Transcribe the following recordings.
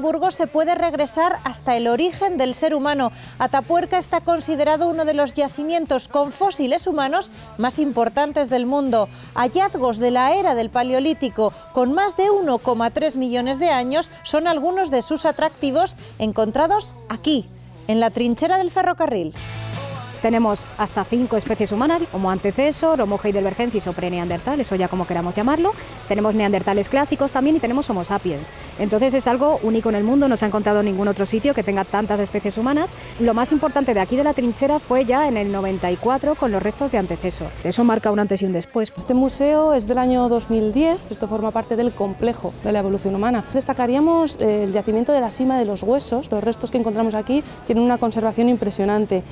Burgos se puede regresar hasta el origen del ser humano. Atapuerca está considerado uno de los yacimientos con fósiles humanos más importantes del mundo. Hallazgos de la era del Paleolítico con más de 1,3 millones de años son algunos de sus atractivos encontrados aquí, en la trinchera del ferrocarril. Tenemos hasta 5 especies humanas, Homo antecessor, Homo heidelbergensis o pre-neandertal, eso ya como queramos llamarlo. Tenemos neandertales clásicos también y tenemos Homo sapiens. Entonces es algo único en el mundo, no se ha encontrado en ningún otro sitio que tenga tantas especies humanas. Lo más importante de aquí de la trinchera fue ya en el 94 con los restos de antecesor. Eso marca un antes y un después. Este museo es del año 2010, esto forma parte del complejo de la evolución humana. Destacaríamos el yacimiento de la sima de los huesos, los restos que encontramos aquí tienen una conservación impresionante.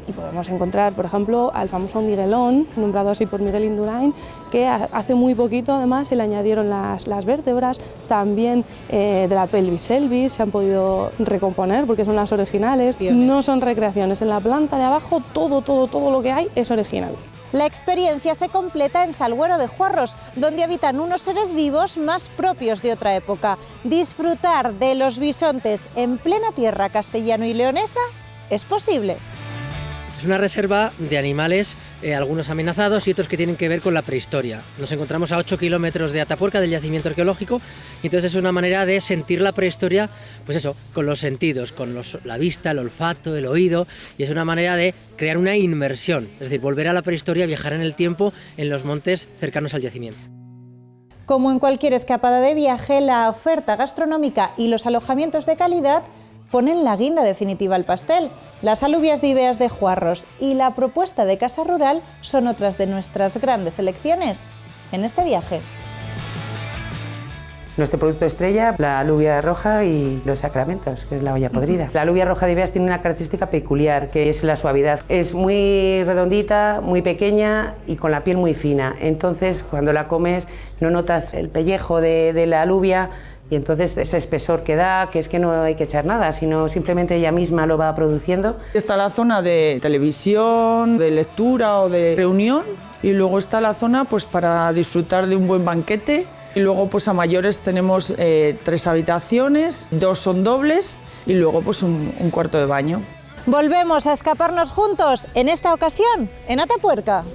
Y podemos encontrar, por ejemplo, al famoso Miguelón, nombrado así por Miguel Indurain, que hace muy poquito además se le añadieron las vértebras, también de la pelvis elvis se han podido recomponer porque son las originales, no son recreaciones, en la planta de abajo todo lo que hay es original. La experiencia se completa en Salguero de Juarros, donde habitan unos seres vivos más propios de otra época. Disfrutar de los bisontes en plena tierra castellano y leonesa es posible. Es una reserva de animales, algunos amenazados y otros que tienen que ver con la prehistoria. Nos encontramos a 8 kilómetros de Atapuerca, del yacimiento arqueológico, y entonces es una manera de sentir la prehistoria, pues eso, con los sentidos, con la vista, el olfato, el oído, y es una manera de crear una inmersión, es decir, volver a la prehistoria, viajar en el tiempo en los montes cercanos al yacimiento. Como en cualquier escapada de viaje, la oferta gastronómica y los alojamientos de calidad ponen la guinda definitiva al pastel. Las alubias diveas de Juarros y la propuesta de Casa Rural son otras de nuestras grandes elecciones en este viaje. Nuestro producto estrella, la alubia roja y los sacramentos, que es la olla podrida. La alubia roja de Ibeas tiene una característica peculiar, que es la suavidad. Es muy redondita, muy pequeña y con la piel muy fina. Entonces, cuando la comes, no notas el pellejo de la alubia, y entonces ese espesor que da, que es que no hay que echar nada, sino simplemente ella misma lo va produciendo. Está la zona de televisión, de lectura o de reunión, y luego está la zona pues para disfrutar de un buen banquete. Y luego pues a mayores tenemos 3 habitaciones, 2 son dobles y luego pues un cuarto de baño. Volvemos a escaparnos juntos, en esta ocasión en Atapuerca.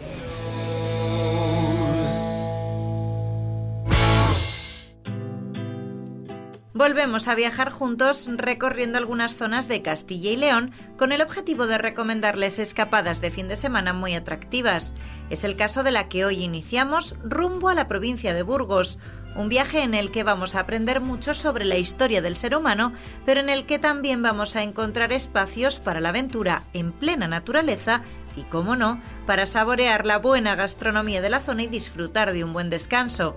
Volvemos a viajar juntos recorriendo algunas zonas de Castilla y León con el objetivo de recomendarles escapadas de fin de semana muy atractivas. Es el caso de la que hoy iniciamos rumbo a la provincia de Burgos, un viaje en el que vamos a aprender mucho sobre la historia del ser humano, pero en el que también vamos a encontrar espacios para la aventura en plena naturaleza y, cómo no, para saborear la buena gastronomía de la zona y disfrutar de un buen descanso.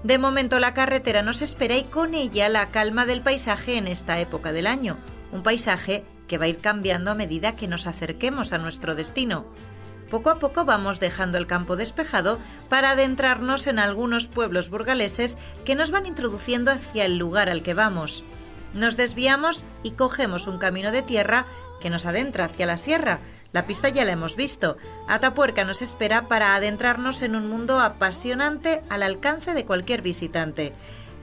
De momento la carretera nos espera y con ella la calma del paisaje en esta época del año, un paisaje que va a ir cambiando a medida que nos acerquemos a nuestro destino. Poco a poco vamos dejando el campo despejado para adentrarnos en algunos pueblos burgaleses que nos van introduciendo hacia el lugar al que vamos. Nos desviamos y cogemos un camino de tierra que nos adentra hacia la sierra. La pista ya la hemos visto. Atapuerca nos espera para adentrarnos en un mundo apasionante al alcance de cualquier visitante.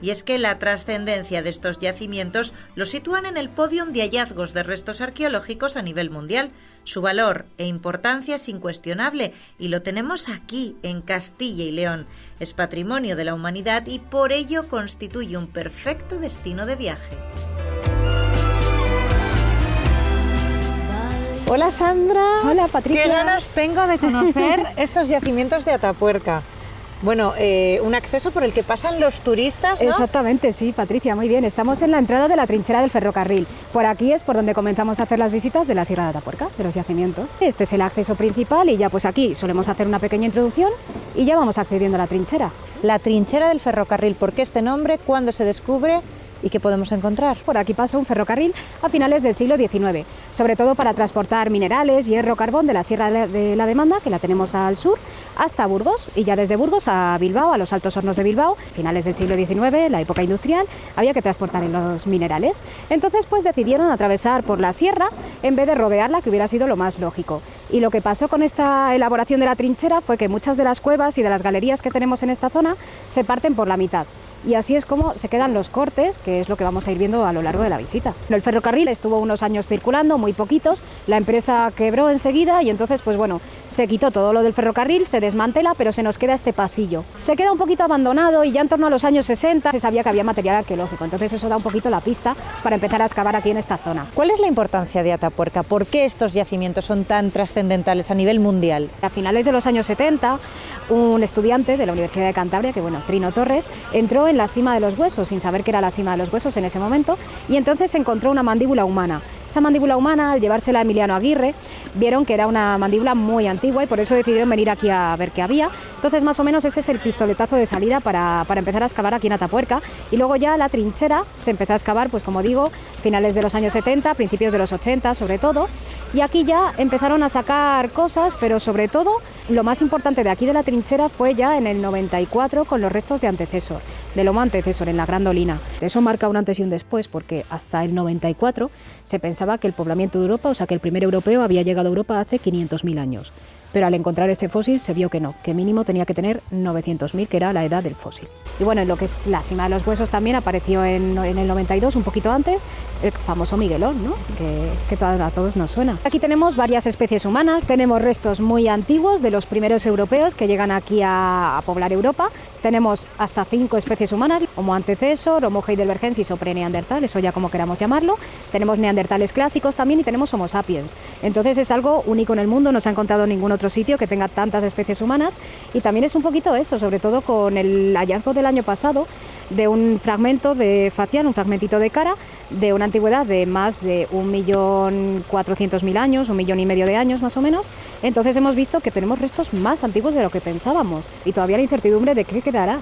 Y es que la trascendencia de estos yacimientos los sitúan en el podium de hallazgos de restos arqueológicos a nivel mundial. Su valor e importancia es incuestionable y lo tenemos aquí, en Castilla y León. Es patrimonio de la humanidad y por ello constituye un perfecto destino de viaje. Hola Sandra. Hola Patricia. Qué ganas tengo de conocer estos yacimientos de Atapuerca. Bueno, un acceso por el que pasan los turistas, ¿no? Exactamente, sí, Patricia, muy bien. Estamos en la entrada de la trinchera del ferrocarril. Por aquí es por donde comenzamos a hacer las visitas de la Sierra de Atapuerca, de los yacimientos. Este es el acceso principal y ya pues aquí solemos hacer una pequeña introducción y ya vamos accediendo a la trinchera. La trinchera del ferrocarril, ¿por qué este nombre? ¿Cuándo se descubre? ¿Y qué podemos encontrar? Por aquí pasa un ferrocarril a finales del siglo XIX, sobre todo para transportar minerales, hierro, carbón de la Sierra de la Demanda, que la tenemos al sur, hasta Burgos, y ya desde Burgos a Bilbao, a los Altos Hornos de Bilbao. Finales del siglo XIX, la época industrial, había que transportar los minerales. Entonces pues decidieron atravesar por la sierra en vez de rodearla, que hubiera sido lo más lógico. Y lo que pasó con esta elaboración de la trinchera fue que muchas de las cuevas y de las galerías que tenemos en esta zona se parten por la mitad. Y así es como se quedan los cortes, que es lo que vamos a ir viendo a lo largo de la visita. El ferrocarril estuvo unos años circulando, muy poquitos, la empresa quebró enseguida y entonces pues bueno, se quitó todo lo del ferrocarril, se desmantela, pero se nos queda este pasillo. Se queda un poquito abandonado y ya en torno a los años 60 se sabía que había material arqueológico, entonces eso da un poquito la pista para empezar a excavar aquí en esta zona. ¿Cuál es la importancia de Atapuerca? ¿Por qué estos yacimientos son tan trascendentales a nivel mundial? A finales de los años 70, un estudiante de la Universidad de Cantabria, que bueno, Trino Torres, entró en la cima de los huesos, sin saber que era la cima de los huesos en ese momento, y entonces encontró una mandíbula humana. Esa mandíbula humana, al llevársela a Emiliano Aguirre, vieron que era una mandíbula muy antigua y por eso decidieron venir aquí a ver qué había. Entonces, más o menos, ese es el pistoletazo de salida para empezar a excavar aquí en Atapuerca. Y luego ya la trinchera se empezó a excavar, pues como digo, finales de los años 70, principios de los 80 sobre todo. Y aquí ya empezaron a sacar cosas, pero sobre todo, lo más importante de aquí de la trinchera fue ya en el 94 con los restos de antecesor, del Homo antecesor en la Gran Dolina. Eso marca un antes y un después, porque hasta el 94 se pensaba que el poblamiento de Europa, o sea que el primer europeo había llegado a Europa hace 500.000 años. Pero al encontrar este fósil se vio que no, que mínimo tenía que tener 900.000, que era la edad del fósil. Y bueno, en lo que es la cima de los huesos también apareció en el 92, un poquito antes, el famoso Miguelón, ¿no? que a todos nos suena. Aquí tenemos varias especies humanas, tenemos restos muy antiguos de los primeros europeos que llegan aquí a poblar Europa. Tenemos hasta 5 especies humanas, Homo antecesor, Homo heidelbergensis o pre-neandertal, eso ya como queramos llamarlo. Tenemos neandertales clásicos también y tenemos Homo sapiens. Entonces es algo único en el mundo, no se ha encontrado ningún otro sitio que tenga tantas especies humanas y también es un poquito eso, sobre todo con el hallazgo del año pasado de un fragmento de facial, un fragmentito de cara de una antigüedad de más de 1.400.000 años, 1,5 millones de años más o menos. Entonces hemos visto que tenemos restos más antiguos de lo que pensábamos y todavía la incertidumbre de qué quedará,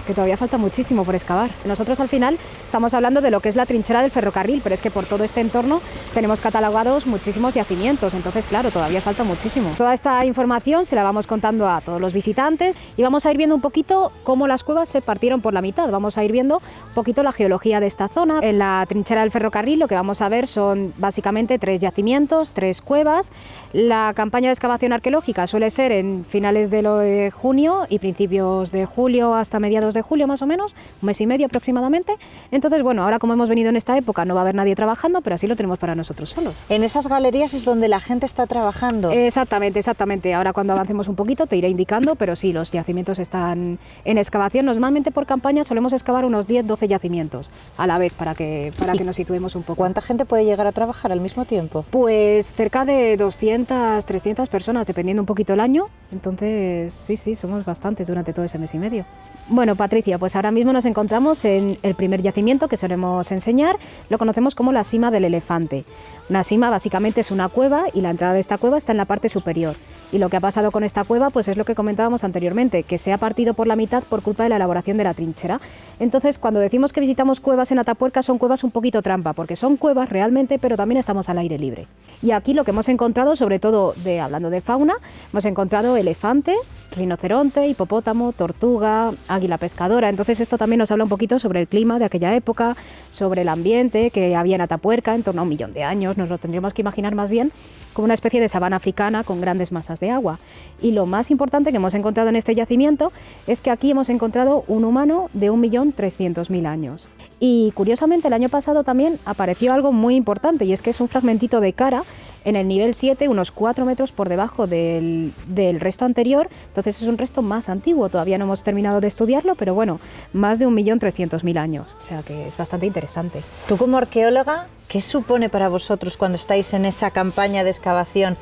que todavía falta muchísimo por excavar. Nosotros al final estamos hablando de lo que es la trinchera del ferrocarril, pero es que por todo este entorno tenemos catalogados muchísimos yacimientos, entonces claro, todavía falta muchísimo. Toda esta información se la vamos contando a todos los visitantes y vamos a ir viendo un poquito cómo las cuevas se partieron por la mitad, vamos a ir viendo un poquito la geología de esta zona. En la trinchera del ferrocarril lo que vamos a ver son básicamente 3 yacimientos, 3 cuevas. La campaña de excavación arqueológica suele ser en finales de junio y principios de julio hasta mediados de julio más o menos, un mes y medio aproximadamente. Entonces, bueno, ahora como hemos venido en esta época no va a haber nadie trabajando, pero así lo tenemos para nosotros solos. En esas galerías es donde la gente está trabajando. Exactamente. Ahora cuando avancemos un poquito te iré indicando, pero sí, los yacimientos están en excavación. Normalmente por campaña solemos excavar unos 10-12 yacimientos a la vez para que nos situemos un poco. ¿Cuánta gente puede llegar a trabajar al mismo tiempo? Pues cerca de 200, 300 personas, dependiendo un poquito el año. Entonces, sí, somos bastantes durante todo ese mes y medio. Bueno, Patricia, pues ahora mismo nos encontramos en el primer yacimiento que solemos enseñar, lo conocemos como la Sima del Elefante. Una sima básicamente es una cueva y la entrada de esta cueva está en la parte superior. Y lo que ha pasado con esta cueva pues es lo que comentábamos anteriormente, que se ha partido por la mitad por culpa de la elaboración de la trinchera. Entonces, cuando decimos que visitamos cuevas en Atapuerca, son cuevas un poquito trampa, porque son cuevas realmente, pero también estamos al aire libre. Y aquí lo que hemos encontrado, sobre todo hablando de fauna, hemos encontrado elefante, rinoceronte, hipopótamo, tortuga, águila pescadora. Entonces esto también nos habla un poquito sobre el clima de aquella época, sobre el ambiente que había en Atapuerca en torno a 1 millón de años. Nos lo tendríamos que imaginar más bien como una especie de sabana africana con grandes masas de agua. Y lo más importante que hemos encontrado en este yacimiento es que aquí hemos encontrado un humano de 1.300.000 años. Y curiosamente el año pasado también apareció algo muy importante y es que es un fragmentito de cara en el nivel 7, unos 4 metros por debajo del resto anterior. Entonces es un resto más antiguo, todavía no hemos terminado de estudiarlo, pero bueno, más de 1.300.000 años, o sea que es bastante interesante. Tú como arqueóloga, ¿qué supone para vosotros cuando estáis en esa campaña de excavación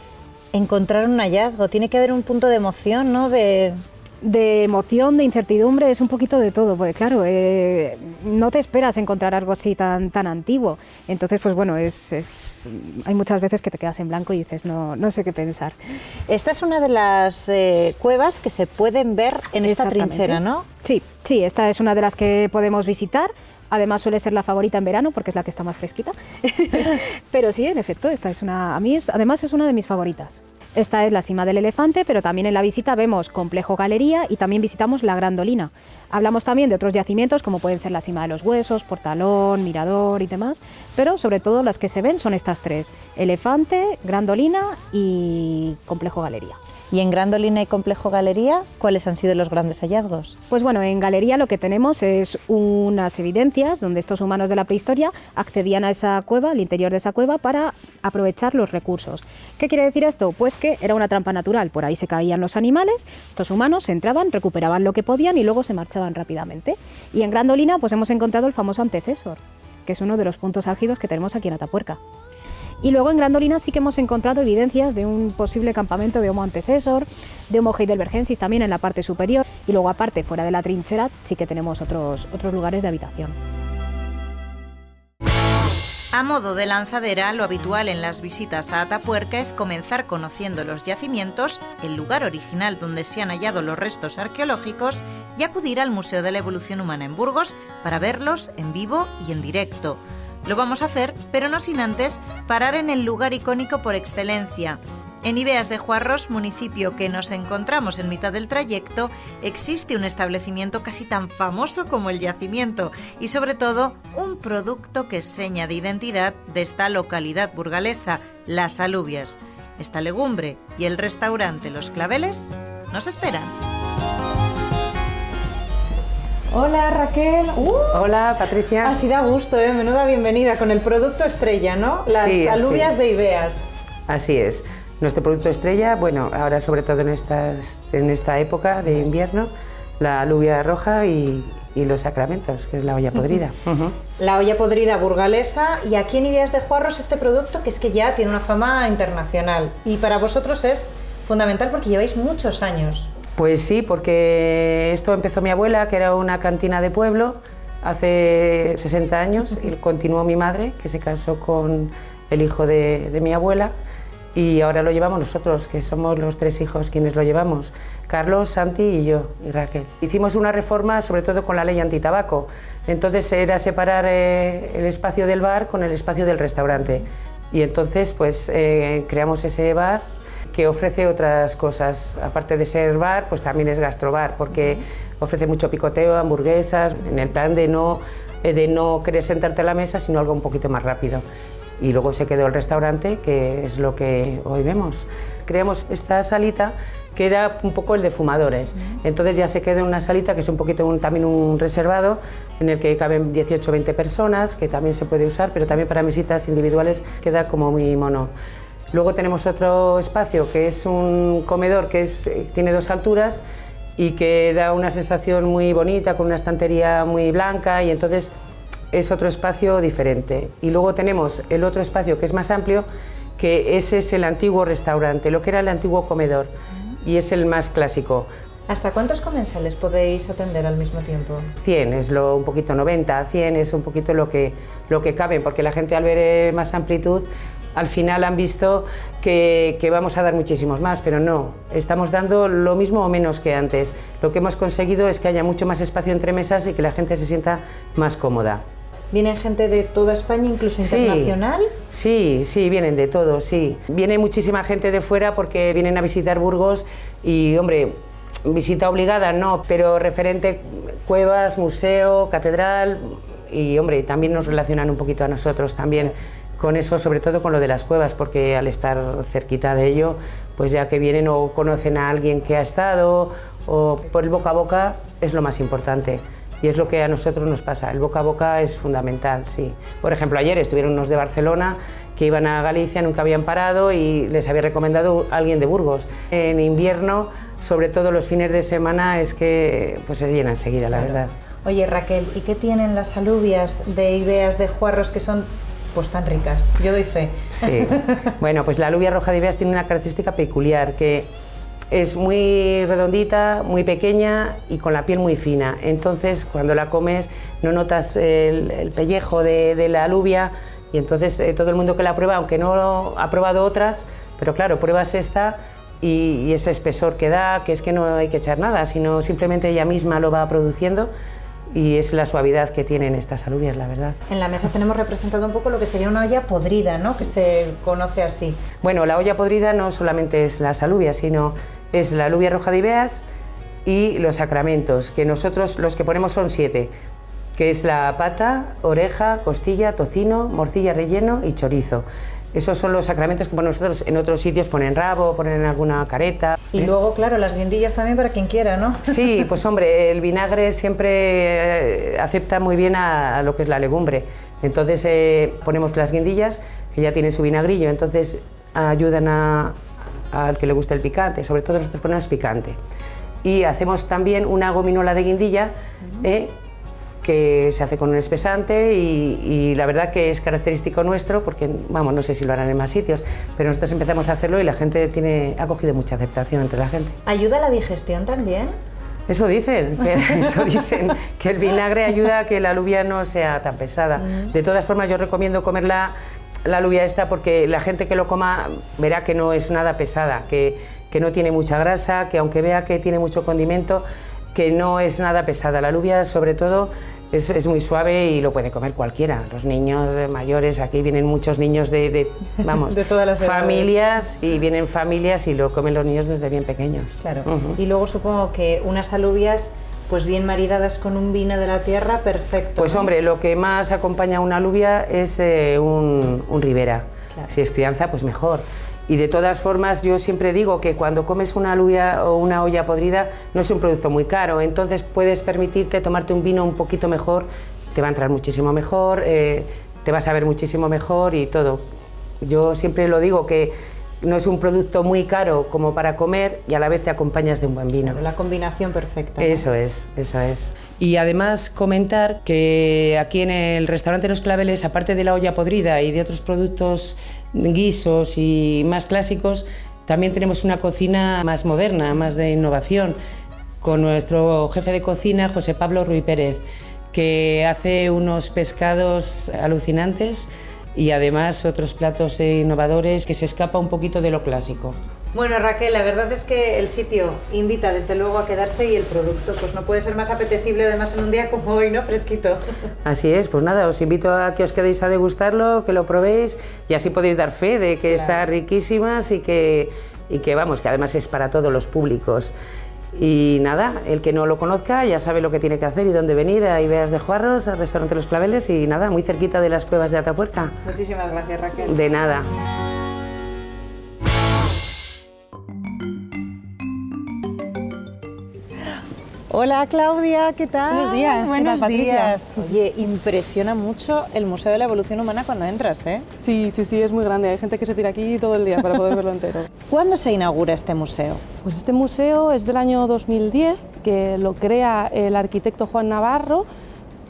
encontrar un hallazgo? Tiene que haber un punto de emoción, ¿no? De emoción, de incertidumbre, es un poquito de todo, porque claro, no te esperas encontrar algo así tan antiguo. Entonces, pues bueno, hay muchas veces que te quedas en blanco y dices, no sé qué pensar. Esta es una de las cuevas que se pueden ver en esta trinchera, ¿no? Sí, esta es una de las que podemos visitar. Además suele ser la favorita en verano porque es la que está más fresquita. Pero sí, en efecto, esta es además es una de mis favoritas. Esta es la cima del Elefante, pero también en la visita vemos Complejo Galería y también visitamos la Grandolina. Hablamos también de otros yacimientos como pueden ser la cima de los Huesos, Portalón, Mirador y demás, pero sobre todo las que se ven son estas tres: Elefante, Grandolina y Complejo Galería. ¿Y en Grandolina y Complejo Galería, cuáles han sido los grandes hallazgos? Pues bueno, en Galería lo que tenemos es unas evidencias donde estos humanos de la prehistoria accedían a esa cueva, al interior de esa cueva, para aprovechar los recursos. ¿Qué quiere decir esto? Pues que era una trampa natural, por ahí se caían los animales, estos humanos entraban, recuperaban lo que podían y luego se marchaban rápidamente. Y en Grandolina pues hemos encontrado el famoso antecesor, que es uno de los puntos álgidos que tenemos aquí en Atapuerca. Y luego en Grandolina sí que hemos encontrado evidencias de un posible campamento de Homo antecesor, de Homo heidelbergensis también en la parte superior, y luego aparte, fuera de la trinchera, sí que tenemos otros lugares de habitación. A modo de lanzadera, lo habitual en las visitas a Atapuerca es comenzar conociendo los yacimientos, el lugar original donde se han hallado los restos arqueológicos, y acudir al Museo de la Evolución Humana en Burgos para verlos en vivo y en directo. Lo vamos a hacer, pero no sin antes parar en el lugar icónico por excelencia. En Ibeas de Juarros, municipio que nos encontramos en mitad del trayecto, existe un establecimiento casi tan famoso como el yacimiento y sobre todo un producto que es seña de identidad de esta localidad burgalesa, las alubias. Esta legumbre y el restaurante Los Claveles nos esperan. Hola Raquel. Hola Patricia. Así da gusto, menuda bienvenida con el producto estrella, ¿no? Las alubias de Ibeas. Así es. Nuestro producto estrella, bueno, ahora sobre todo en esta época de invierno, la alubia roja y los sacramentos, que es la olla podrida. La olla podrida burgalesa, y aquí en Ibeas de Juarros este producto que es que ya tiene una fama internacional y para vosotros es fundamental porque lleváis muchos años. Pues sí, porque esto empezó mi abuela, que era una cantina de pueblo, hace 60 años, y continuó mi madre, que se casó con el hijo de mi abuela, y ahora lo llevamos nosotros, que somos los 3 hijos quienes lo llevamos, Carlos, Santi y yo, y Raquel. Hicimos una reforma, sobre todo con la ley antitabaco, entonces era separar el espacio del bar con el espacio del restaurante, y entonces pues creamos ese bar, que ofrece otras cosas, aparte de ser bar, pues también es gastrobar, porque ofrece mucho picoteo, hamburguesas, en el plan de no querer sentarte a la mesa, sino algo un poquito más rápido. Y luego se quedó el restaurante, que es lo que hoy vemos. Creamos esta salita, que era un poco el de fumadores, entonces ya se quedó una salita que es un poquito también un reservado, en el que caben 18 o 20 personas, que también se puede usar, pero también para visitas individuales queda como muy mono. Luego tenemos otro espacio que es un comedor que tiene 2 alturas y que da una sensación muy bonita, con una estantería muy blanca, y entonces es otro espacio diferente. Y luego tenemos el otro espacio que es más amplio, que ese es el antiguo restaurante, lo que era el antiguo comedor, y es el más clásico. ¿Hasta cuántos comensales podéis atender al mismo tiempo? 100 es un poquito 90, 100 es un poquito lo que caben, porque la gente al ver más amplitud al final han visto que vamos a dar muchísimos más, pero no, estamos dando lo mismo o menos que antes. Lo que hemos conseguido es que haya mucho más espacio entre mesas y que la gente se sienta más cómoda. ¿Vienen gente de toda España, incluso internacional? Sí, vienen de todo, sí. Viene muchísima gente de fuera porque vienen a visitar Burgos y, hombre, visita obligada no, pero referente cuevas, museo, catedral, y, hombre, también nos relacionan un poquito a nosotros también con eso, sobre todo con lo de las cuevas, porque al estar cerquita de ello, pues ya que vienen o conocen a alguien que ha estado, o por el boca a boca es lo más importante. Y es lo que a nosotros nos pasa, el boca a boca es fundamental, sí. Por ejemplo, ayer estuvieron unos de Barcelona que iban a Galicia, nunca habían parado y les había recomendado a alguien de Burgos. En invierno, sobre todo los fines de semana, es que pues se llena enseguida, la verdad. Oye, Raquel, ¿y qué tienen las alubias de Ibeas de Juarros que son pues tan ricas? Yo doy fe. Sí, bueno, pues la alubia roja de Ibeas tiene una característica peculiar, que es muy redondita, muy pequeña y con la piel muy fina. Entonces, cuando la comes, no notas el pellejo de la alubia, y entonces todo el mundo que la prueba, aunque no ha probado otras, pero claro, pruebas esta y ese espesor que da, que es que no hay que echar nada, sino simplemente ella misma lo va produciendo, y es la suavidad que tienen estas alubias, la verdad. En la mesa tenemos representado un poco lo que sería una olla podrida, ¿no? Que se conoce así. Bueno, la olla podrida no solamente es las alubias, sino es la alubia roja de Ibeas y los sacramentos, que nosotros los que ponemos son 7, que es la pata, oreja, costilla, tocino, morcilla relleno y chorizo. Esos son los sacramentos que ponemos nosotros. En otros sitios ponen rabo, ponen alguna careta. Y luego, claro, las guindillas también para quien quiera, ¿no? Sí, pues hombre, el vinagre siempre acepta muy bien a lo que es la legumbre. Entonces ponemos las guindillas, que ya tienen su vinagrillo, entonces ayudan al que le guste el picante. Sobre todo nosotros ponemos picante. Y hacemos también una gominola de guindilla, que se hace con un espesante y la verdad que es característico nuestro porque, vamos, no sé si lo harán en más sitios, pero nosotros empezamos a hacerlo y la gente ha cogido mucha aceptación entre la gente. ¿Ayuda a la digestión también? Eso dicen, que el vinagre ayuda a que la alubia no sea tan pesada. De todas formas, yo recomiendo comer la alubia esta porque la gente que lo coma verá que no es nada pesada, que no tiene mucha grasa, que aunque vea que tiene mucho condimento, que no es nada pesada. La alubia, sobre todo, es muy suave y lo puede comer cualquiera. Los niños mayores, aquí vienen muchos niños de todas las familias, y vienen familias y lo comen los niños desde bien pequeños. Claro. Y luego supongo que unas alubias, pues bien maridadas con un vino de la tierra, perfecto. Pues ¿no? hombre, lo que más acompaña a una alubia es un Ribera. Claro. Si es crianza, pues mejor. Y de todas formas, yo siempre digo que cuando comes una alubia o una olla podrida no es un producto muy caro, entonces puedes permitirte tomarte un vino un poquito mejor, te va a entrar muchísimo mejor, te vas a ver muchísimo mejor y todo. Yo siempre lo digo que no es un producto muy caro como para comer y a la vez te acompañas de un buen vino. Claro, la combinación perfecta, ¿no? Eso es, eso es. Y además comentar que aquí en el restaurante Los Claveles, aparte de la olla podrida y de otros productos guisos y más clásicos, también tenemos una cocina más moderna, más de innovación, con nuestro jefe de cocina, José Pablo Ruy Pérez, que hace unos pescados alucinantes y además otros platos innovadores que se escapa un poquito de lo clásico. Bueno, Raquel, la verdad es que el sitio invita desde luego a quedarse y el producto pues no puede ser más apetecible, además en un día como hoy, ¿no? Fresquito. Así es, pues nada, os invito a que os quedéis a degustarlo, que lo probéis y así podéis dar fe de que está riquísimas y que vamos, que además es para todos los públicos. Y nada, el que no lo conozca ya sabe lo que tiene que hacer y dónde venir, a Ibeas de Juarros, al restaurante Los Claveles y nada, muy cerquita de las cuevas de Atapuerca. Muchísimas gracias, Raquel. De nada. Hola Claudia, ¿qué tal? Buenos días. Buenos días. Patricia. Oye, impresiona mucho el Museo de la Evolución Humana cuando entras, ¿eh? Sí, es muy grande. Hay gente que se tira aquí todo el día para poder verlo entero. ¿Cuándo se inaugura este museo? Pues este museo es del año 2010, que lo crea el arquitecto Juan Navarro,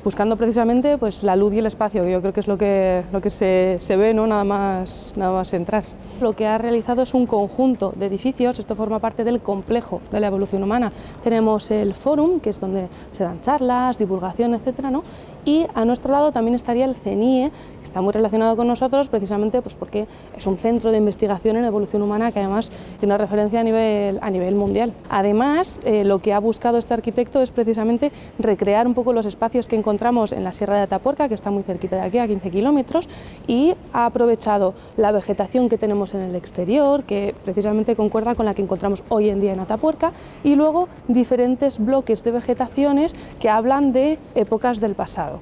buscando precisamente pues, la luz y el espacio, que yo creo que es lo que se ve, ¿no? nada más entrar. Lo que ha realizado es un conjunto de edificios, esto forma parte del complejo de la evolución humana. Tenemos el Fórum, que es donde se dan charlas, divulgación, etcétera, ¿no? Y a nuestro lado también estaría el CENIE, que está muy relacionado con nosotros precisamente pues, porque es un centro de investigación en evolución humana que además tiene una referencia a nivel mundial. Además, lo que ha buscado este arquitecto es precisamente recrear un poco los espacios que encontramos en la Sierra de Atapuerca, que está muy cerquita de aquí, a 15 kilómetros, y ha aprovechado la vegetación que tenemos en el exterior, que precisamente concuerda con la que encontramos hoy en día en Atapuerca, y luego diferentes bloques de vegetaciones que hablan de épocas del pasado.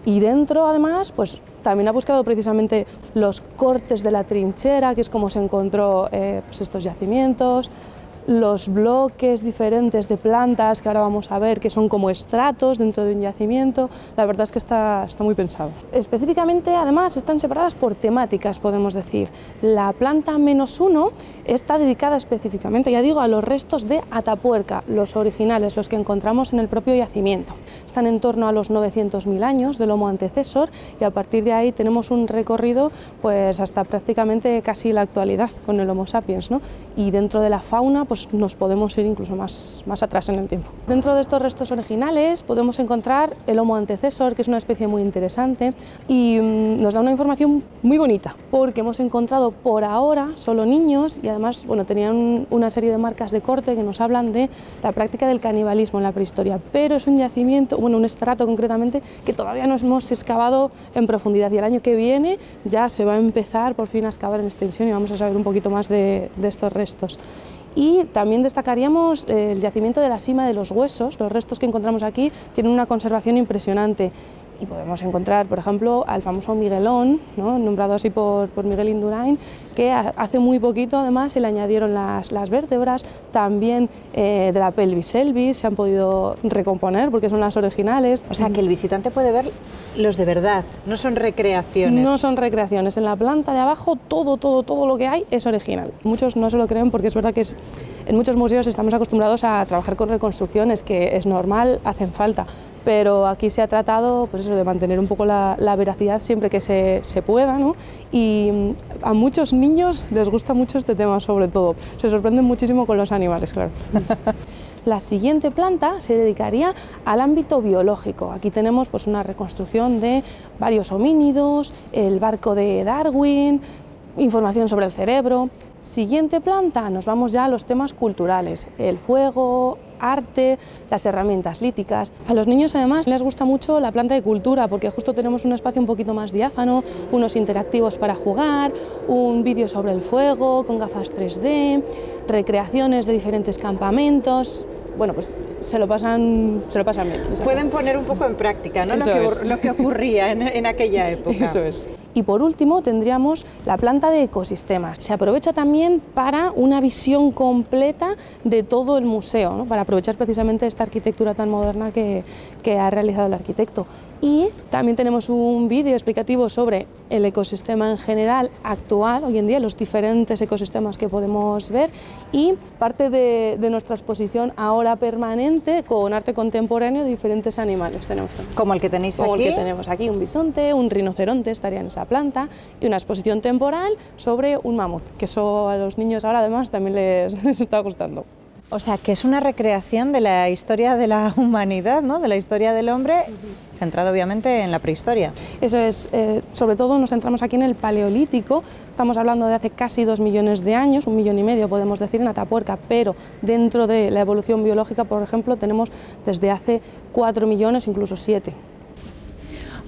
Y dentro, además, pues también ha buscado precisamente los cortes de la trinchera, que es como se encontró pues estos yacimientos, los bloques diferentes de plantas que ahora vamos a ver, que son como estratos dentro de un yacimiento. La verdad es que está muy pensado. Específicamente, además, están separadas por temáticas, podemos decir. La planta -1 está dedicada específicamente, ya digo, a los restos de Atapuerca, los originales, los que encontramos en el propio yacimiento. Están en torno a los 900.000 años del Homo antecesor y a partir de ahí tenemos un recorrido pues hasta prácticamente casi la actualidad con el Homo sapiens, ¿no? Y dentro de la fauna pues nos podemos ir incluso más atrás en el tiempo. Dentro de estos restos originales podemos encontrar el Homo antecessor, que es una especie muy interesante y nos da una información muy bonita, porque hemos encontrado por ahora solo niños y además tenían una serie de marcas de corte que nos hablan de la práctica del canibalismo en la prehistoria, pero es un yacimiento, un estrato concretamente, que todavía no hemos excavado en profundidad y el año que viene ya se va a empezar por fin a excavar en extensión y vamos a saber un poquito más de estos restos. Y también destacaríamos el yacimiento de la Sima de los Huesos. Los restos que encontramos aquí tienen una conservación impresionante y podemos encontrar, por ejemplo, al famoso Miguelón, ¿no?, nombrado así por Miguel Indurain, que hace muy poquito además se le añadieron las vértebras, también de la pelvis elvis se han podido recomponer porque son las originales. O sea que el visitante puede ver los de verdad, no son recreaciones. No son recreaciones, en la planta de abajo todo lo que hay es original. Muchos no se lo creen porque es verdad que en muchos museos estamos acostumbrados a trabajar con reconstrucciones, que es normal, hacen falta. Pero aquí se ha tratado pues eso, de mantener un poco la veracidad siempre que se pueda, ¿no? Y a muchos niños les gusta mucho este tema, sobre todo. Se sorprenden muchísimo con los animales, claro. La siguiente planta se dedicaría al ámbito biológico. Aquí tenemos pues, una reconstrucción de varios homínidos, el barco de Darwin, información sobre el cerebro. Siguiente planta, nos vamos ya a los temas culturales, el fuego, arte, las herramientas líticas. A los niños además les gusta mucho la planta de cultura porque justo tenemos un espacio un poquito más diáfano, unos interactivos para jugar, un vídeo sobre el fuego con gafas 3D, recreaciones de diferentes campamentos. Bueno, pues se lo pasan bien. Pueden poner un poco en práctica, ¿no? Lo que ocurría en aquella época. Eso es. Y por último tendríamos la planta de ecosistemas. Se aprovecha también para una visión completa de todo el museo, ¿no?, para aprovechar precisamente esta arquitectura tan moderna que ha realizado el arquitecto. Y también tenemos un vídeo explicativo sobre el ecosistema en general actual, hoy en día, los diferentes ecosistemas que podemos ver y parte de nuestra exposición ahora permanente con arte contemporáneo de diferentes animales. Tenemos como el que tenéis aquí. Como el que tenemos aquí, un bisonte, un rinoceronte estaría en esa planta y una exposición temporal sobre un mamut, que eso a los niños ahora además también les está gustando. O sea, que es una recreación de la historia de la humanidad, ¿no?, de la historia del hombre, centrado obviamente en la prehistoria. Eso es, sobre todo nos centramos aquí en el Paleolítico, estamos hablando de hace casi 2 millones de años, 1,5 millones podemos decir en Atapuerca, pero dentro de la evolución biológica, por ejemplo, tenemos desde hace 4 millones, incluso 7.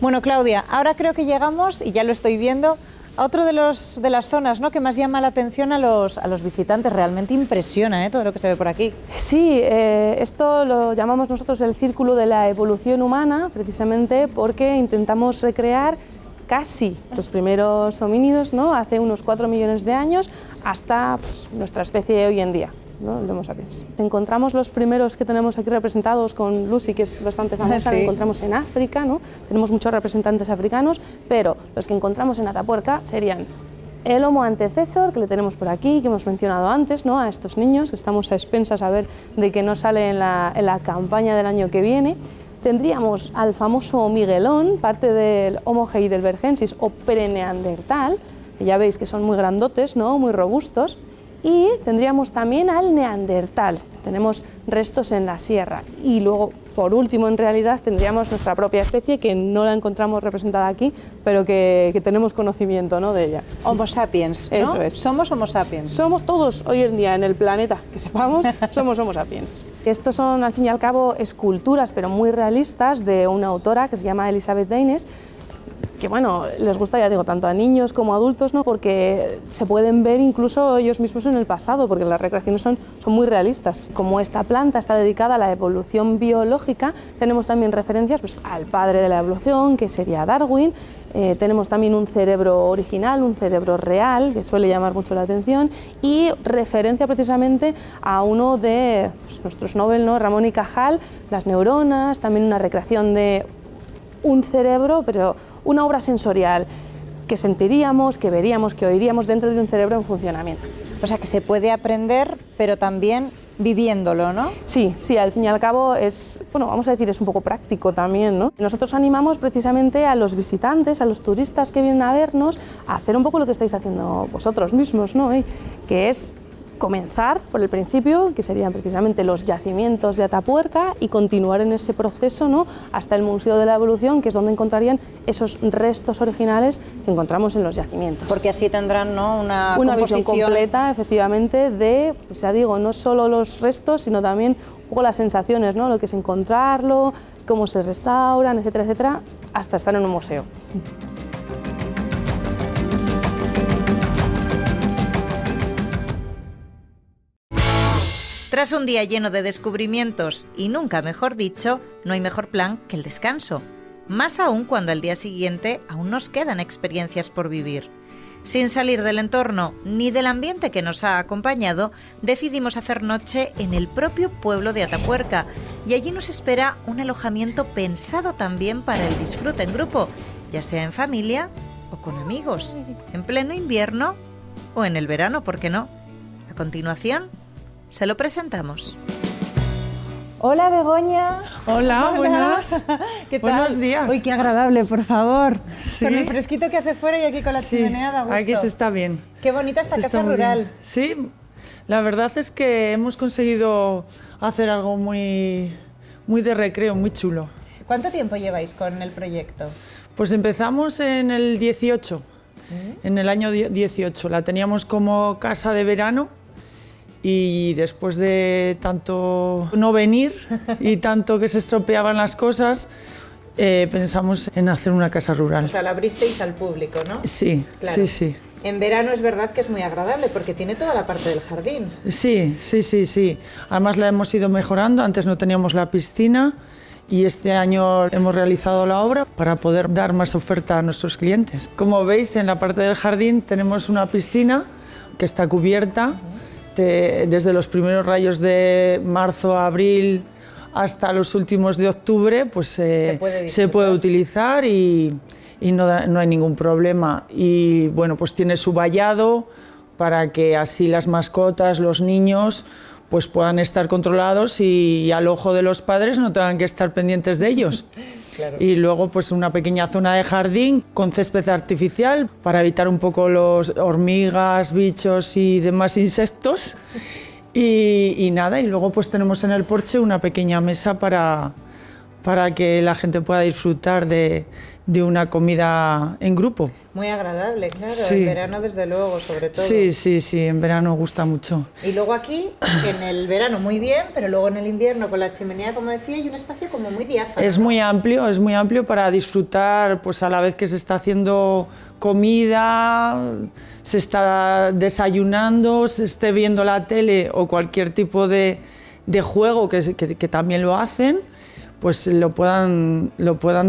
Bueno, Claudia, ahora creo que llegamos, y ya lo estoy viendo, a otro de las zonas, ¿no?, que más llama la atención a los visitantes. Realmente impresiona, todo lo que se ve por aquí. Sí, esto lo llamamos nosotros el círculo de la evolución humana, precisamente porque intentamos recrear casi los primeros homínidos, ¿no?, hace unos 4 millones de años hasta pues, nuestra especie hoy en día, ¿no?, el Homo sapiens. Encontramos los primeros que tenemos aquí representados con Lucy, que es bastante famosa, sí. Que encontramos en África, ¿no?, tenemos muchos representantes africanos, pero los que encontramos en Atapuerca serían el Homo antecessor, que le tenemos por aquí, que hemos mencionado antes, ¿no?, a estos niños, estamos a expensas a ver de que no sale en la campaña del año que viene. Tendríamos al famoso Miguelón, parte del Homo heidelbergensis o preneandertal, que ya veis que son muy grandotes, ¿no?, muy robustos. Y tendríamos también al neandertal, tenemos restos en la sierra. Y luego, por último, en realidad, tendríamos nuestra propia especie, que no la encontramos representada aquí, pero que tenemos conocimiento, ¿no?, de ella. Homo sapiens, ¿no? Eso es. Somos Homo sapiens. Somos todos hoy en día en el planeta, que sepamos, somos Homo sapiens. Estos son, al fin y al cabo, esculturas, pero muy realistas, de una autora que se llama Elizabeth Daines, que bueno, les gusta, ya digo, tanto a niños como a adultos, ¿no?, porque se pueden ver incluso ellos mismos en el pasado, porque las recreaciones son muy realistas. Como esta planta está dedicada a la evolución biológica, tenemos también referencias pues, al padre de la evolución, que sería Darwin. Tenemos también un cerebro original, un cerebro real, que suele llamar mucho la atención, y referencia precisamente a uno de pues, nuestros Nobel, ¿no?, Ramón y Cajal, las neuronas, también una recreación de un cerebro, pero una obra sensorial que sentiríamos, que veríamos, que oiríamos dentro de un cerebro en funcionamiento. O sea, que se puede aprender, pero también viviéndolo, ¿no? Sí, al fin y al cabo es, bueno, vamos a decir, es un poco práctico también, ¿no? Nosotros animamos precisamente a los visitantes, a los turistas que vienen a vernos, a hacer un poco lo que estáis haciendo vosotros mismos, ¿no?, que es comenzar por el principio, que serían precisamente los yacimientos de Atapuerca, y continuar en ese proceso, ¿no?, hasta el Museo de la Evolución, que es donde encontrarían esos restos originales que encontramos en los yacimientos. Porque así tendrán, ¿no?, una visión completa, efectivamente, de, pues ya digo, no solo los restos, sino también un poco las sensaciones, ¿no?, lo que es encontrarlo, cómo se restauran, etcétera, etcétera, hasta estar en un museo. Tras un día lleno de descubrimientos, y nunca mejor dicho, no hay mejor plan que el descanso. Más aún cuando al día siguiente aún nos quedan experiencias por vivir. Sin salir del entorno ni del ambiente que nos ha acompañado, decidimos hacer noche en el propio pueblo de Atapuerca, y allí nos espera un alojamiento pensado también para el disfrute en grupo, ya sea en familia o con amigos, en pleno invierno o en el verano, ¿por qué no? A continuación, se lo presentamos. Hola, Begoña. Hola, buenas. ¿Qué tal? Buenos días. Uy, qué agradable, por favor. ¿Sí? Con el fresquito que hace fuera y aquí con la chimenea da gusto. Aquí se está bien. Qué bonita esta casa rural. Sí, la verdad es que hemos conseguido hacer algo muy de recreo, muy chulo. ¿Cuánto tiempo lleváis con el proyecto? Pues empezamos en el 18, en el año 18. La teníamos como casa de verano. Y después de tanto no venir y tanto que se estropeaban las cosas, pensamos en hacer una casa rural. O sea, la abristeis al público, ¿no? Sí, claro. sí. En verano es verdad que es muy agradable porque tiene toda la parte del jardín. Sí. Además la hemos ido mejorando. Antes no teníamos la piscina y este año hemos realizado la obra para poder dar más oferta a nuestros clientes. Como veis, en la parte del jardín tenemos una piscina que está cubierta. Desde los primeros rayos de marzo a abril hasta los últimos de octubre, pues se puede utilizar y no hay ningún problema. Y bueno, pues tiene su vallado para que así las mascotas, los niños, pues puedan estar controlados y al ojo de los padres no tengan que estar pendientes de ellos. Claro. Y luego pues una pequeña zona de jardín con césped artificial para evitar un poco los hormigas, bichos y demás insectos. Y nada, y luego pues tenemos en el porche una pequeña mesa para que la gente pueda disfrutar de una comida en grupo. Muy agradable, claro, Sí. En verano desde luego, sobre todo. Sí, en verano gusta mucho. Y luego aquí, en el verano muy bien, pero luego en el invierno con la chimenea, como decía, hay un espacio como muy diáfano. Es muy amplio para disfrutar, pues a la vez que se está haciendo comida, se está desayunando, se esté viendo la tele o cualquier tipo de juego que también lo hacen, pues lo puedan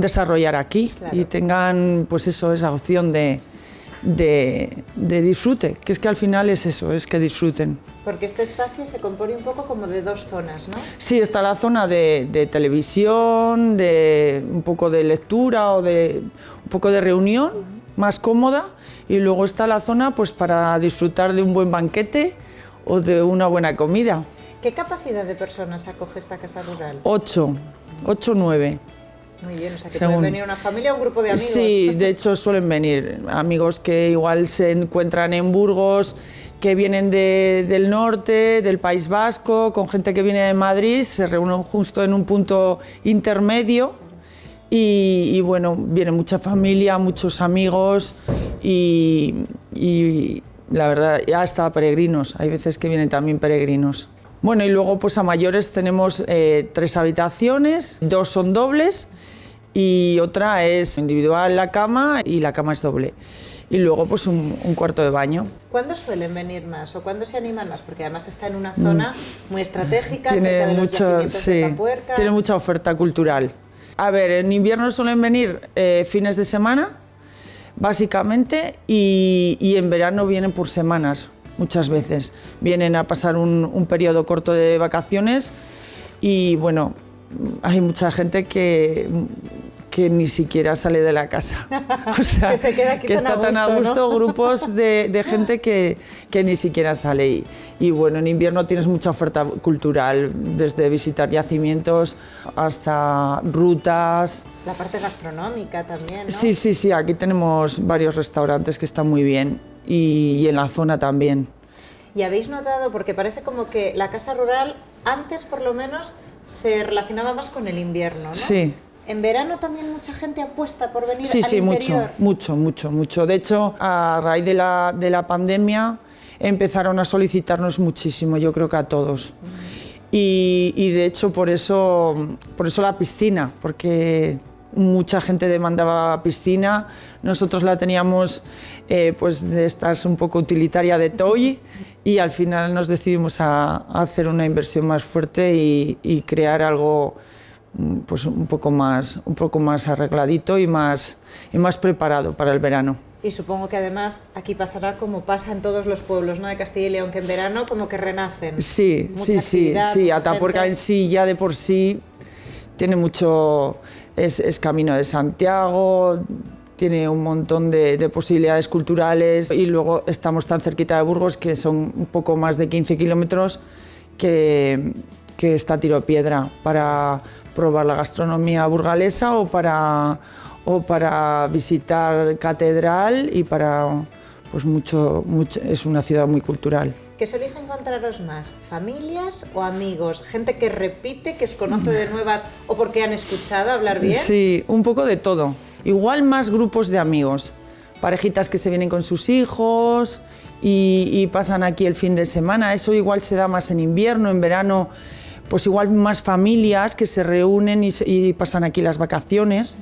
desarrollar aquí. Claro. Y tengan pues eso, esa opción de disfrute, que es que al final es eso, es que disfruten. Porque este espacio se compone un poco como de dos zonas, ¿no? Sí, está la zona de televisión, de un poco de lectura o un poco de reunión, más cómoda, y luego está la zona pues para disfrutar de un buen banquete o de una buena comida. ¿Qué capacidad de personas acoge esta casa rural? 8 o 9. Muy bien, o sea que puede venir una familia o un grupo de amigos. Sí, de hecho suelen venir amigos que igual se encuentran en Burgos, que vienen del norte, del País Vasco, con gente que viene de Madrid, se reúnen justo en un punto intermedio y bueno, viene mucha familia, muchos amigos y la verdad, hasta peregrinos, hay veces que vienen también peregrinos. Bueno, y luego pues a mayores tenemos 3 habitaciones, 2 son dobles y otra es individual la cama y la cama es doble. Y luego pues un cuarto de baño. ¿Cuándo suelen venir más o cuándo se animan más? Porque además está en una zona muy estratégica, cerca de los yacimientos de Atapuerca. Tiene mucha oferta cultural. A ver, en invierno suelen venir fines de semana, básicamente, y en verano vienen por semanas. Muchas veces vienen a pasar un periodo corto de vacaciones y bueno, hay mucha gente que ni siquiera sale de la casa. O sea, que se queda aquí que está tan a gusto, ¿no? Grupos de gente que ni siquiera sale. Y bueno, en invierno tienes mucha oferta cultural, desde visitar yacimientos hasta rutas. La parte gastronómica también, ¿no? Sí, aquí tenemos varios restaurantes que están muy bien. Y en la zona también. ¿Y habéis notado, porque parece como que la casa rural antes por lo menos se relacionaba más con el invierno, ¿no? Sí. ¿En verano también mucha gente apuesta por venir Sí, al sí, interior? mucho. De hecho, a raíz de la pandemia empezaron a solicitarnos muchísimo, yo creo que a todos. Y de hecho por eso la piscina, porque mucha gente demandaba piscina. Nosotros la teníamos pues de estas un poco utilitaria de toy, y al final nos decidimos a hacer una inversión más fuerte y crear algo pues un poco más arregladito y más preparado para el verano. Y supongo que además aquí pasará como pasa en todos los pueblos, ¿no?, de Castilla y León, que en verano como que renacen. Sí. Atapuerca en sí ya de por sí tiene mucho, es Camino de Santiago, tiene un montón de posibilidades culturales, y luego estamos tan cerquita de Burgos, que son un poco más de 15 kilómetros, que está a tiro de piedra para probar la gastronomía burgalesa o para visitar catedral, y para pues mucho, es una ciudad muy cultural. ¿Qué soléis encontraros más? ¿Familias o amigos? ¿Gente que repite, que os conoce de nuevas o porque han escuchado hablar bien? Sí, un poco de todo. Igual más grupos de amigos, parejitas que se vienen con sus hijos y pasan aquí el fin de semana. Eso igual se da más en invierno. En verano pues igual más familias que se reúnen y pasan aquí las vacaciones.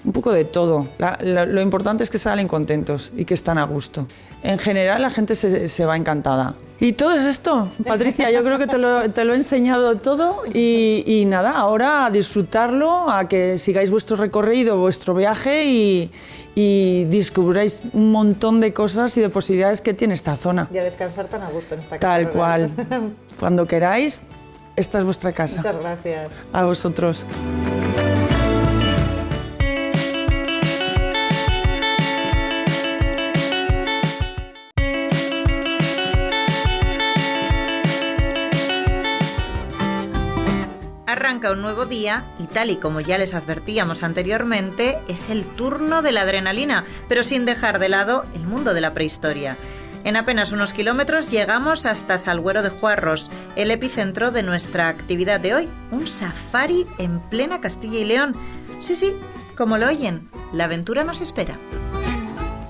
Un poco de todo. Lo importante es que salen contentos y que están a gusto. En general la gente se va encantada. Y todo es esto, Patricia, yo creo que te lo he enseñado todo, y nada, ahora a disfrutarlo, a que sigáis vuestro recorrido, vuestro viaje, y descubráis un montón de cosas y de posibilidades que tiene esta zona. Y a descansar tan a gusto en esta casa. Tal cual. Cuando queráis, esta es vuestra casa. Muchas gracias. A vosotros. Arranca un nuevo día y, tal y como ya les advertíamos anteriormente, es el turno de la adrenalina, pero sin dejar de lado el mundo de la prehistoria. En apenas unos kilómetros llegamos hasta Salguero de Juarros, el epicentro de nuestra actividad de hoy, un safari en plena Castilla y León. Sí, como lo oyen, la aventura nos espera.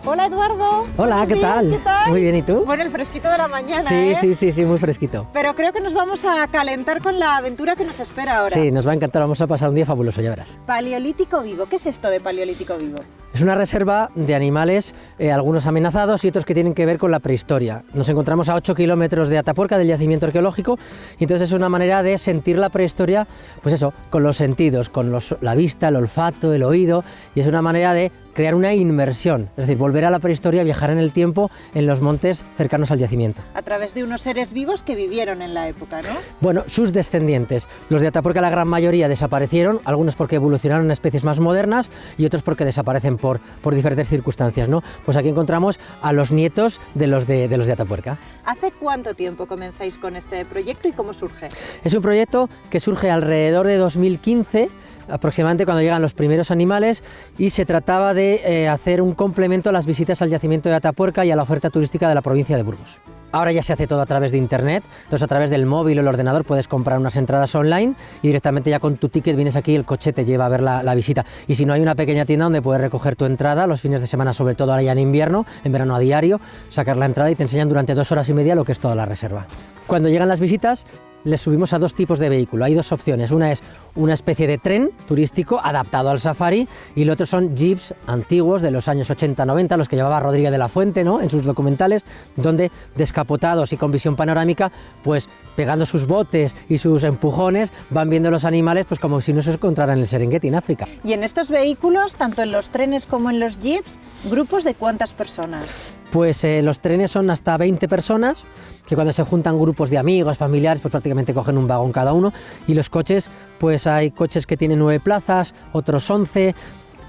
Hola, Eduardo. Hola, ¿qué tal? ¿Qué tal? Muy bien, ¿y tú? Bueno, el fresquito de la mañana, Sí, ¿eh? sí, muy fresquito. Pero creo que nos vamos a calentar con la aventura que nos espera ahora. Sí, nos va a encantar, vamos a pasar un día fabuloso, ya verás. Paleolítico vivo. ¿Qué es esto de paleolítico vivo? Es una reserva de animales, algunos amenazados y otros que tienen que ver con la prehistoria. Nos encontramos a 8 kilómetros de Atapuerca, del yacimiento arqueológico, y entonces es una manera de sentir la prehistoria, pues eso, con los sentidos, con la vista, el olfato, el oído, y es una manera de crear una inmersión, es decir, volver a la prehistoria, viajar en el tiempo en los montes cercanos al yacimiento. A través de unos seres vivos que vivieron en la época, ¿no? Bueno, sus descendientes. Los de Atapuerca, la gran mayoría, desaparecieron, algunos porque evolucionaron en especies más modernas y otros porque desaparecen por diferentes circunstancias, ¿no? Pues aquí encontramos a los nietos de los de Atapuerca. ¿Hace cuánto tiempo comenzáis con este proyecto y cómo surge? Es un proyecto que surge alrededor de 2015, aproximadamente cuando llegan los primeros animales, y se trataba de hacer un complemento a las visitas al yacimiento de Atapuerca y a la oferta turística de la provincia de Burgos. Ahora ya se hace todo a través de internet, entonces a través del móvil o el ordenador puedes comprar unas entradas online y directamente ya con tu ticket vienes aquí y el coche te lleva a ver la visita. Y si no, hay una pequeña tienda donde puedes recoger tu entrada los fines de semana, sobre todo ahora ya en invierno, en verano a diario, sacar la entrada y te enseñan durante 2 horas y media lo que es toda la reserva. Cuando llegan las visitas, les subimos a 2 tipos de vehículo. Hay 2 opciones. Una es una especie de tren turístico adaptado al safari y el otro son jeeps antiguos de los años 80-90, los que llevaba Rodríguez de la Fuente, ¿no?, en sus documentales, donde descapotados y con visión panorámica, pues pegando sus botes y sus empujones, van viendo los animales pues como si no se encontraran en el Serengeti, en África. Y en estos vehículos, tanto en los trenes como en los jeeps, ¿grupos de cuántas personas? Pues los trenes son hasta 20 personas, que cuando se juntan grupos de amigos, familiares, pues prácticamente cogen un vagón cada uno. Y los coches, pues hay coches que tienen 9 plazas, otros 11,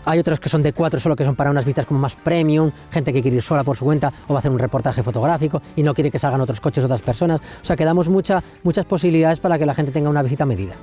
hay otros que son de 4 solo, que son para unas vistas como más premium, gente que quiere ir sola por su cuenta o va a hacer un reportaje fotográfico y no quiere que salgan otros coches, otras personas. O sea que damos muchas posibilidades para que la gente tenga una visita medida.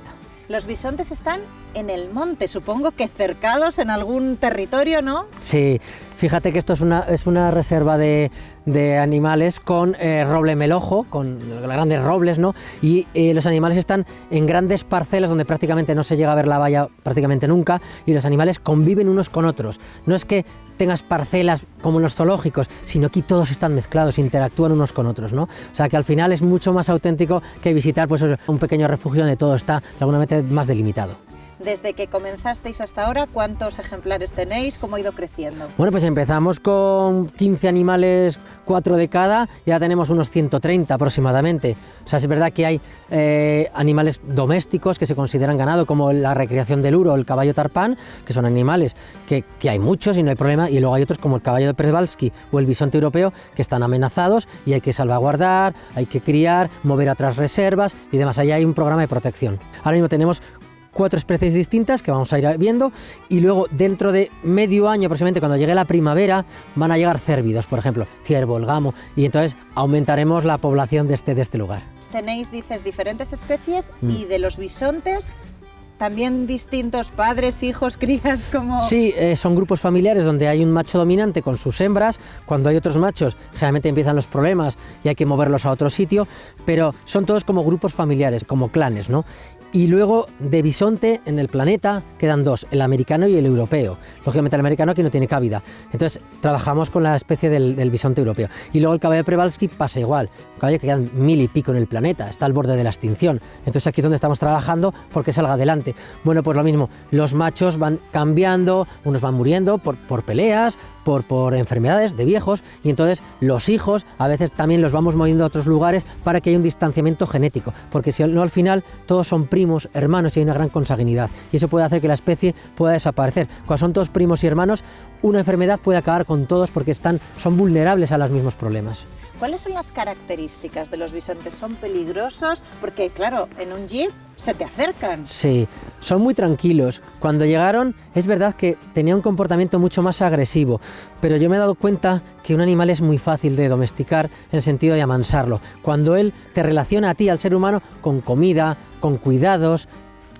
Los bisontes están en el monte, supongo que cercados en algún territorio, ¿no? Sí, fíjate que esto es una reserva de de animales con roble melojo, con los grandes robles, ¿no? Y los animales están en grandes parcelas donde prácticamente no se llega a ver la valla prácticamente nunca, y los animales conviven unos con otros. No es que tengas parcelas como en los zoológicos, sino aquí todos están mezclados, interactúan unos con otros, ¿no? O sea que al final es mucho más auténtico que visitar pues un pequeño refugio donde todo está de alguna manera más delimitado. Desde que comenzasteis hasta ahora, ¿cuántos ejemplares tenéis? ¿Cómo ha ido creciendo? Bueno, pues empezamos con 15 animales, 4 de cada, y ya tenemos unos 130 aproximadamente. O sea, es verdad que hay animales domésticos que se consideran ganado, como la recreación del uro o el caballo tarpán, que son animales que hay muchos y no hay problema, y luego hay otros como el caballo de Przewalski o el bisonte europeo que están amenazados y hay que salvaguardar, hay que criar, mover a otras reservas y demás. Ahí hay un programa de protección. Ahora mismo tenemos 4 especies distintas que vamos a ir viendo, y luego dentro de medio año aproximadamente, cuando llegue la primavera, van a llegar cérvidos, por ejemplo, ciervo, el gamo, y entonces aumentaremos la población de este lugar. Tenéis, dices, diferentes especies y de los bisontes también distintos padres, hijos, crías, como... Sí, son grupos familiares donde hay un macho dominante con sus hembras. Cuando hay otros machos, generalmente empiezan los problemas y hay que moverlos a otro sitio, pero son todos como grupos familiares, como clanes, ¿no? Y luego de bisonte en el planeta quedan 2, el americano y el europeo. Lógicamente el americano aquí no tiene cabida, entonces trabajamos con la especie del bisonte europeo. Y luego el caballo de Przewalski pasa igual, un caballo que quedan 1000 y pico en el planeta, está al borde de la extinción. Entonces aquí es donde estamos trabajando porque salga adelante. Bueno, pues lo mismo, los machos van cambiando, unos van muriendo por peleas, por enfermedades de viejos, y entonces los hijos a veces también los vamos moviendo a otros lugares para que haya un distanciamiento genético, porque si no, al final todos son primos, hermanos, y hay una gran consanguinidad, y eso puede hacer que la especie pueda desaparecer. Cuando son todos primos y hermanos, una enfermedad puede acabar con todos porque son vulnerables a los mismos problemas. ¿Cuáles son las características de los bisontes? ¿Son peligrosos? Porque claro, en un jeep se te acercan. Sí, son muy tranquilos. Cuando llegaron es verdad que tenía un comportamiento mucho más agresivo, pero yo me he dado cuenta que un animal es muy fácil de domesticar en el sentido de amansarlo. Cuando él te relaciona a ti, al ser humano, con comida, con cuidados,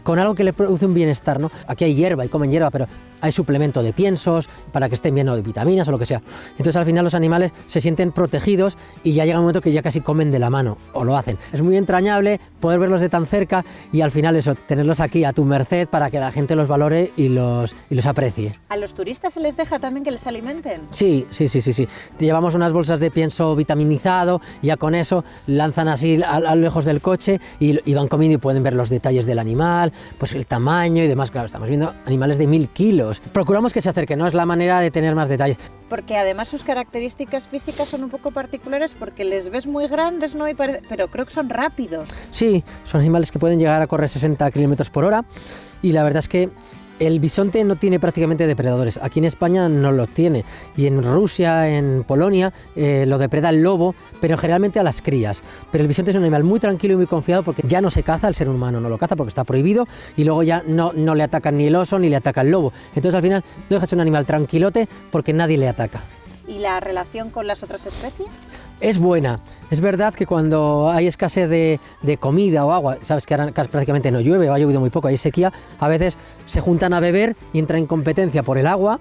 con algo que le produce un bienestar, ¿no? Aquí hay hierba y comen hierba, pero hay suplemento de piensos para que estén bien, o de vitaminas o lo que sea. Entonces al final los animales se sienten protegidos y ya llega un momento que ya casi comen de la mano, o lo hacen. Es muy entrañable poder verlos de tan cerca y al final eso, tenerlos aquí a tu merced para que la gente los valore y los aprecie. ¿A los turistas se les deja también que les alimenten? Sí. Llevamos unas bolsas de pienso vitaminizado y ya con eso lanzan así a lejos del coche y van comiendo y pueden ver los detalles del animal, pues el tamaño y demás. Claro, estamos viendo animales de 1000 kilos. Procuramos que se acerquen, no es la manera de tener más detalles. Porque además sus características físicas son un poco particulares porque les ves muy grandes, ¿no? Pero creo que son rápidos. Sí, son animales que pueden llegar a correr 60 km por hora y la verdad es que el bisonte no tiene prácticamente depredadores. Aquí en España no lo tiene. Y en Rusia, en Polonia, lo depreda el lobo, pero generalmente a las crías. Pero el bisonte es un animal muy tranquilo y muy confiado porque ya no se caza, el ser humano no lo caza porque está prohibido, y luego ya no le atacan ni el oso ni le ataca el lobo. Entonces al final no deja de ser un animal tranquilote porque nadie le ataca. ¿Y la relación con las otras especies? Es buena. Es verdad que cuando hay escasez de comida o agua, sabes que ahora prácticamente no llueve o ha llovido muy poco, hay sequía, a veces se juntan a beber y entran en competencia por el agua,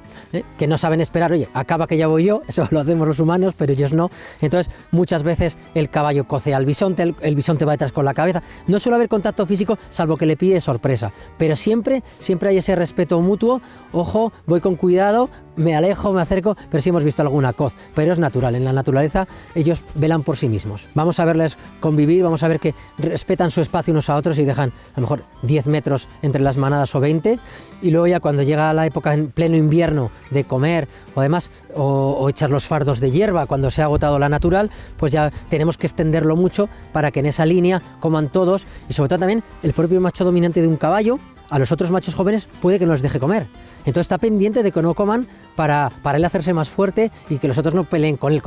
que no saben esperar, oye, acaba que ya voy yo, eso lo hacemos los humanos, pero ellos no. Entonces muchas veces el caballo coce al bisonte, el bisonte va detrás con la cabeza. No suele haber contacto físico, salvo que le pille sorpresa, pero siempre hay ese respeto mutuo. Ojo, voy con cuidado, me alejo, me acerco, pero sí hemos visto alguna coz, pero es natural, en la naturaleza ellos velan por sí mismos. Vamos a verles convivir, vamos a ver que respetan su espacio unos a otros y dejan a lo mejor 10 metros entre las manadas o 20, y luego ya cuando llega la época en pleno invierno de comer o además o echar los fardos de hierba cuando se ha agotado la natural, pues ya tenemos que extenderlo mucho para que en esa línea coman todos, y sobre todo también el propio macho dominante de un caballo a los otros machos jóvenes puede que no les deje comer. Entonces está pendiente de que no coman para él hacerse más fuerte y que los otros no peleen con él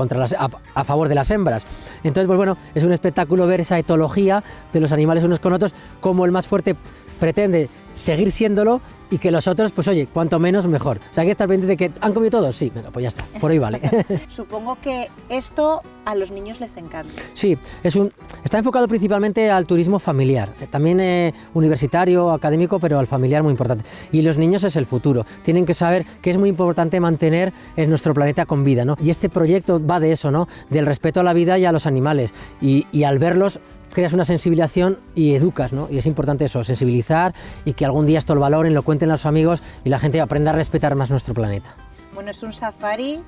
a favor de las hembras. Entonces, pues bueno, es un espectáculo ver esa etología de los animales unos con otros, como el más fuerte pretende seguir siéndolo y que los otros, pues oye, cuanto menos mejor. O sea, hay que estar pendiente de que han comido todos. Sí, bueno, pues ya está, por ahí vale. Supongo que esto a los niños les encanta. Sí, está enfocado principalmente al turismo familiar, también universitario, académico, pero al familiar muy importante. Y los niños es el futuro, tienen que saber que es muy importante mantener nuestro planeta con vida, ¿no? Y este proyecto va de eso, ¿no? Del respeto a la vida y a los animales. Y al verlos creas una sensibilización y educas, ¿no? Y es importante eso, sensibilizar y que algún día esto lo valoren, lo cuenten a los amigos y la gente aprenda a respetar más nuestro planeta. Bueno, es un safari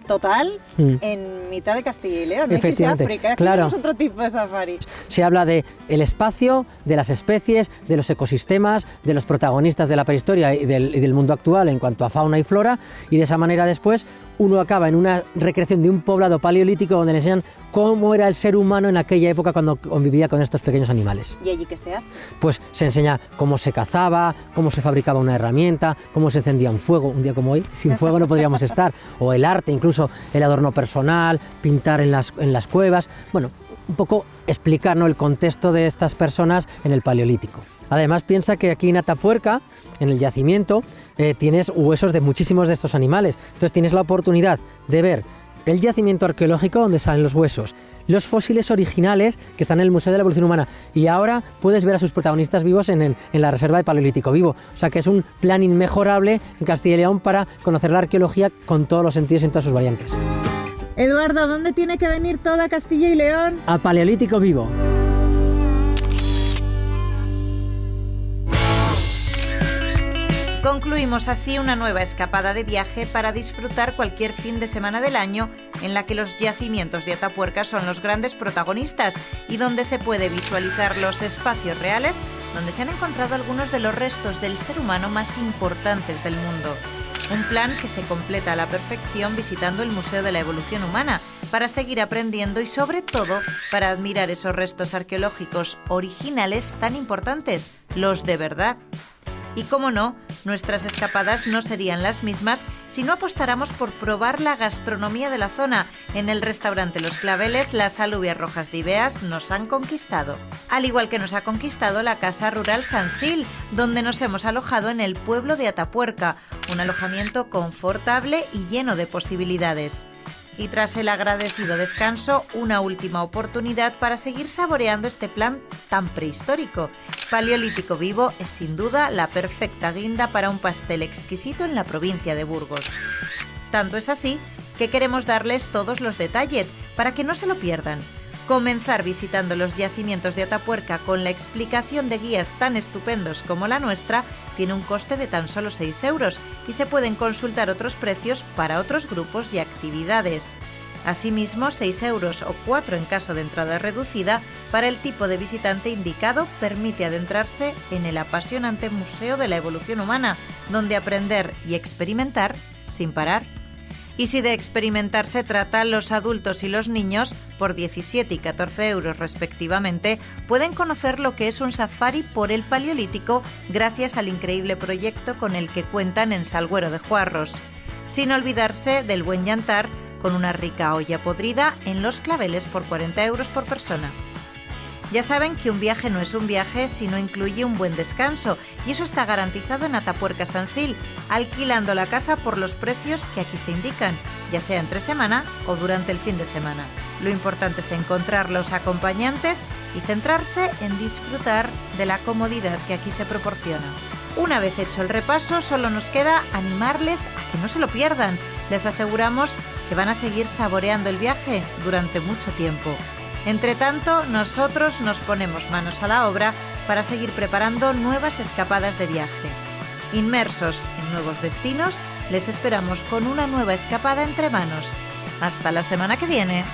total en mitad de Castilla y León, no es que sea África, aquí claro. tenemos otro tipo de safari. Se habla del espacio, de las especies, de los ecosistemas, de los protagonistas de la prehistoria y del mundo actual en cuanto a fauna y flora, y de esa manera después uno acaba en una recreación de un poblado paleolítico donde le enseñan cómo era el ser humano en aquella época cuando convivía con estos pequeños animales. ¿Y allí qué se hace? Pues se enseña cómo se cazaba, cómo se fabricaba una herramienta, cómo se encendía un fuego, un día como hoy, sin fuego no podríamos estar, o el arte, incluso el adorno personal, pintar en las cuevas, bueno, un poco explicar, ¿no?, el contexto de estas personas en el Paleolítico. Además, piensa que aquí en Atapuerca, en el yacimiento, tienes huesos de muchísimos de estos animales. Entonces tienes la oportunidad de ver el yacimiento arqueológico donde salen los huesos, los fósiles originales que están en el Museo de la Evolución Humana, y ahora puedes ver a sus protagonistas vivos en la Reserva de Paleolítico Vivo. O sea que es un plan inmejorable en Castilla y León para conocer la arqueología con todos los sentidos y en todas sus variantes. Eduardo, ¿dónde tiene que venir toda Castilla y León? A Paleolítico Vivo. Concluimos así una nueva escapada de viaje para disfrutar cualquier fin de semana del año en la que los yacimientos de Atapuerca son los grandes protagonistas y donde se puede visualizar los espacios reales donde se han encontrado algunos de los restos del ser humano más importantes del mundo. Un plan que se completa a la perfección visitando el Museo de la Evolución Humana para seguir aprendiendo y sobre todo para admirar esos restos arqueológicos originales tan importantes, los de verdad. Y cómo no, nuestras escapadas no serían las mismas si no apostáramos por probar la gastronomía de la zona. En el restaurante Los Claveles, las alubias rojas de Ibeas nos han conquistado. Al igual que nos ha conquistado la Casa Rural San Sil, donde nos hemos alojado en el pueblo de Atapuerca, un alojamiento confortable y lleno de posibilidades. Y tras el agradecido descanso, una última oportunidad para seguir saboreando este plan tan prehistórico. Paleolítico Vivo es sin duda la perfecta guinda para un pastel exquisito en la provincia de Burgos. Tanto es así que queremos darles todos los detalles para que no se lo pierdan. Comenzar visitando los yacimientos de Atapuerca con la explicación de guías tan estupendos como la nuestra tiene un coste de tan solo 6 euros y se pueden consultar otros precios para otros grupos y actividades. Asimismo, 6 euros o 4 en caso de entrada reducida para el tipo de visitante indicado permite adentrarse en el apasionante Museo de la Evolución Humana, donde aprender y experimentar sin parar. Y si de experimentar se trata, los adultos y los niños, por 17 y 14 euros respectivamente, pueden conocer lo que es un safari por el Paleolítico gracias al increíble proyecto con el que cuentan en Salguero de Juarros. Sin olvidarse del buen yantar, con una rica olla podrida en Los Claveles por 40 euros por persona. Ya saben que un viaje no es un viaje si no incluye un buen descanso, y eso está garantizado en Atapuerca San Sil, alquilando la casa por los precios que aquí se indican, ya sea entre semana o durante el fin de semana. Lo importante es encontrar los acompañantes y centrarse en disfrutar de la comodidad que aquí se proporciona. Una vez hecho el repaso, solo nos queda animarles a que no se lo pierdan. Les aseguramos que van a seguir saboreando el viaje durante mucho tiempo. Entre tanto, nosotros nos ponemos manos a la obra para seguir preparando nuevas escapadas de viaje. Inmersos en nuevos destinos, les esperamos con una nueva escapada entre manos. Hasta la semana que viene.